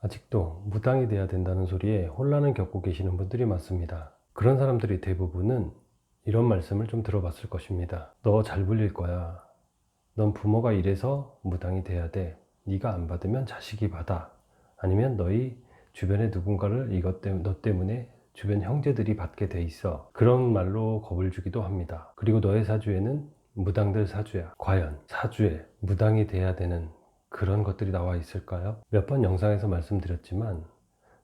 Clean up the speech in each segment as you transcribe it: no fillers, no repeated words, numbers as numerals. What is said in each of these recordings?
아직도 무당이 돼야 된다는 소리에 혼란을 겪고 계시는 분들이 많습니다. 그런 사람들이 대부분은 이런 말씀을 좀 들어봤을 것입니다. 너 잘 불릴 거야. 넌 부모가 이래서 무당이 돼야 돼. 네가 안 받으면 자식이 받아. 아니면 너희 주변에 누군가를 너 때문에 주변 형제들이 받게 돼 있어. 그런 말로 겁을 주기도 합니다. 그리고 너의 사주에는 무당들 사주야. 과연 사주에 무당이 돼야 되는 그런 것들이 나와 있을까요? 몇 번 영상에서 말씀드렸지만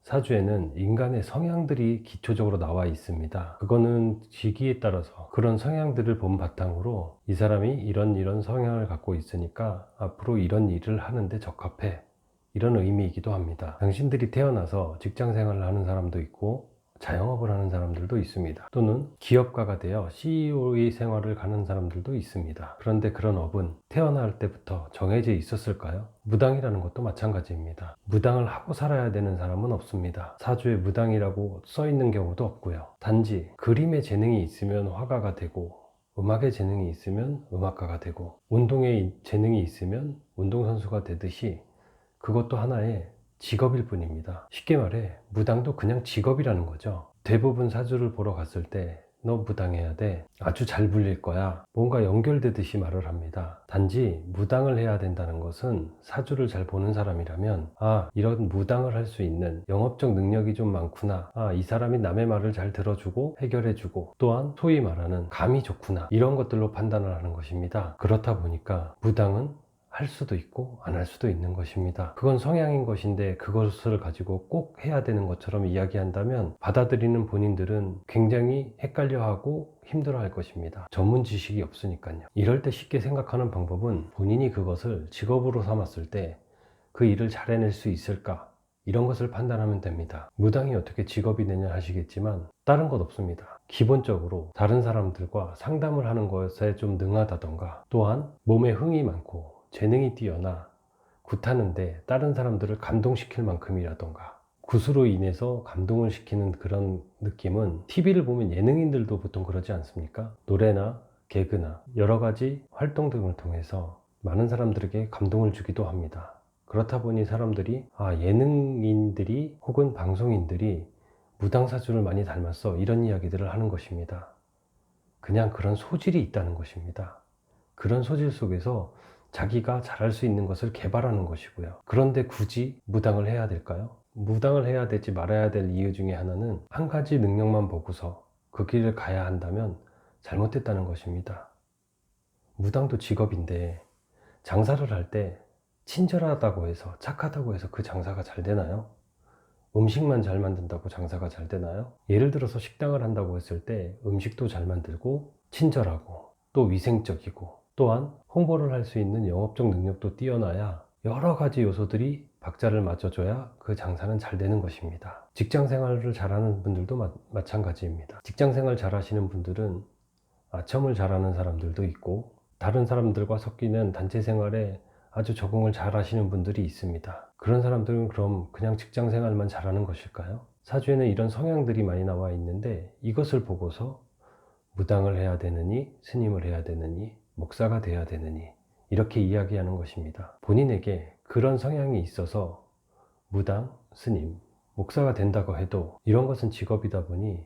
사주에는 인간의 성향들이 기초적으로 나와 있습니다. 그거는 시기에 따라서 그런 성향들을 본 바탕으로 이 사람이 이런 성향을 갖고 있으니까 앞으로 이런 일을 하는데 적합해, 이런 의미이기도 합니다. 당신들이 태어나서 직장 생활을 하는 사람도 있고 자영업을 하는 사람들도 있습니다. 또는 기업가가 되어 CEO의 생활을 가는 사람들도 있습니다. 그런데 그런 업은 태어날 때부터 정해져 있었을까요? 무당이라는 것도 마찬가지입니다. 무당을 하고 살아야 되는 사람은 없습니다. 사주에 무당이라고 써 있는 경우도 없고요. 단지 그림에 재능이 있으면 화가가 되고, 음악에 재능이 있으면 음악가가 되고, 운동에 재능이 있으면 운동선수가 되듯이 그것도 하나의 직업일 뿐입니다. 쉽게 말해 무당도 그냥 직업이라는 거죠. 대부분 사주를 보러 갔을 때 너 무당해야 돼, 아주 잘 불릴 거야, 뭔가 연결되듯이 말을 합니다. 단지 무당을 해야 된다는 것은 사주를 잘 보는 사람이라면 이런 무당을 할 수 있는 영업적 능력이 좀 많구나, 이 사람이 남의 말을 잘 들어주고 해결해주고 또한 소위 말하는 감이 좋구나, 이런 것들로 판단을 하는 것입니다. 그렇다 보니까 무당은 할 수도 있고 안 할 수도 있는 것입니다. 그건 성향인 것인데 그것을 가지고 꼭 해야 되는 것처럼 이야기한다면 받아들이는 본인들은 굉장히 헷갈려하고 힘들어할 것입니다. 전문 지식이 없으니까요. 이럴 때 쉽게 생각하는 방법은 본인이 그것을 직업으로 삼았을 때 그 일을 잘 해낼 수 있을까, 이런 것을 판단하면 됩니다. 무당이 어떻게 직업이 되냐 하시겠지만 다른 것 없습니다. 기본적으로 다른 사람들과 상담을 하는 것에 좀 능하다던가, 또한 몸에 흥이 많고 재능이 뛰어나 굿하는데 다른 사람들을 감동시킬 만큼이라던가, 굿으로 인해서 감동을 시키는 그런 느낌은 TV를 보면 예능인들도 보통 그러지 않습니까? 노래나 개그나 여러 가지 활동 등을 통해서 많은 사람들에게 감동을 주기도 합니다. 그렇다 보니 사람들이 예능인들이 혹은 방송인들이 무당사주를 많이 닮았어, 이런 이야기들을 하는 것입니다. 그냥 그런 소질이 있다는 것입니다. 그런 소질 속에서 자기가 잘할 수 있는 것을 개발하는 것이고요. 그런데 굳이 무당을 해야 될까요? 무당을 해야 될지 말아야 될 이유 중에 하나는 한 가지 능력만 보고서 그 길을 가야 한다면 잘못됐다는 것입니다. 무당도 직업인데 장사를 할 때 친절하다고 해서, 착하다고 해서 그 장사가 잘 되나요? 음식만 잘 만든다고 장사가 잘 되나요? 예를 들어서 식당을 한다고 했을 때 음식도 잘 만들고 친절하고 또 위생적이고 또한 홍보를 할 수 있는 영업적 능력도 뛰어나야 여러 가지 요소들이 박자를 맞춰줘야 그 장사는 잘 되는 것입니다. 직장 생활을 잘하는 분들도 마찬가지입니다. 직장 생활 잘하시는 분들은 아첨을 잘하는 사람들도 있고 다른 사람들과 섞이는 단체 생활에 아주 적응을 잘 하시는 분들이 있습니다. 그런 사람들은 그럼 그냥 직장 생활만 잘하는 것일까요? 사주에는 이런 성향들이 많이 나와 있는데 이것을 보고서 무당을 해야 되느니, 스님을 해야 되느니, 목사가 돼야 되느니, 이렇게 이야기하는 것입니다. 본인에게 그런 성향이 있어서 무당, 스님, 목사가 된다고 해도 이런 것은 직업이다 보니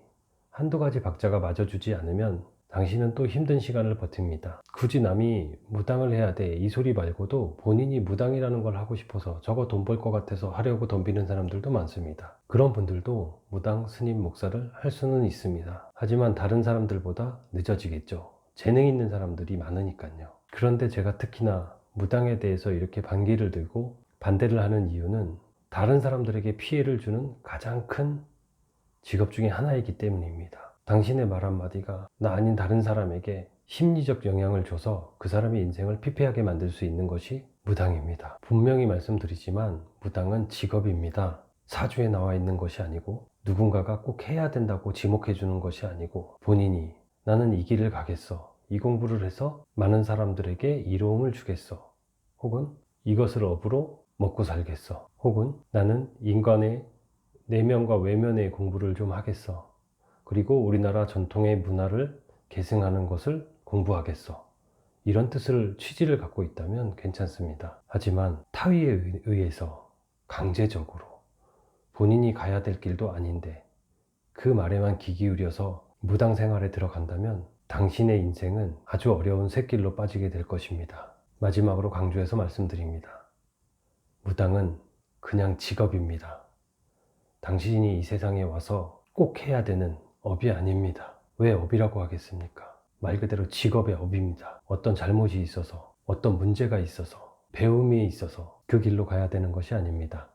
한두 가지 박자가 맞아주지 않으면 당신은 또 힘든 시간을 버팁니다. 굳이 남이 무당을 해야 돼, 이 소리 말고도 본인이 무당이라는 걸 하고 싶어서 저거 돈 벌 것 같아서 하려고 덤비는 사람들도 많습니다. 그런 분들도 무당, 스님, 목사를 할 수는 있습니다. 하지만 다른 사람들보다 늦어지겠죠. 재능 있는 사람들이 많으니까요. 그런데 제가 특히나 무당에 대해서 이렇게 반기를 들고 반대를 하는 이유는 다른 사람들에게 피해를 주는 가장 큰 직업 중에 하나이기 때문입니다. 당신의 말 한마디가 나 아닌 다른 사람에게 심리적 영향을 줘서 그 사람의 인생을 피폐하게 만들 수 있는 것이 무당입니다. 분명히 말씀드리지만 무당은 직업입니다. 사주에 나와 있는 것이 아니고 누군가가 꼭 해야 된다고 지목해 주는 것이 아니고 본인이 나는 이 길을 가겠어, 이 공부를 해서 많은 사람들에게 이로움을 주겠어, 혹은 이것을 업으로 먹고 살겠어, 혹은 나는 인간의 내면과 외면의 공부를 좀 하겠어, 그리고 우리나라 전통의 문화를 계승하는 것을 공부하겠어, 이런 뜻을 취지를 갖고 있다면 괜찮습니다. 하지만 타의에 의해서 강제적으로 본인이 가야 될 길도 아닌데 그 말에만 귀 기울여서 무당 생활에 들어간다면 당신의 인생은 아주 어려운 샛길로 빠지게 될 것입니다. 마지막으로 강조해서 말씀드립니다. 무당은 그냥 직업입니다. 당신이 이 세상에 와서 꼭 해야 되는 업이 아닙니다. 왜 업이라고 하겠습니까? 말 그대로 직업의 업입니다. 어떤 잘못이 있어서, 어떤 문제가 있어서, 배움이 있어서 그 길로 가야 되는 것이 아닙니다.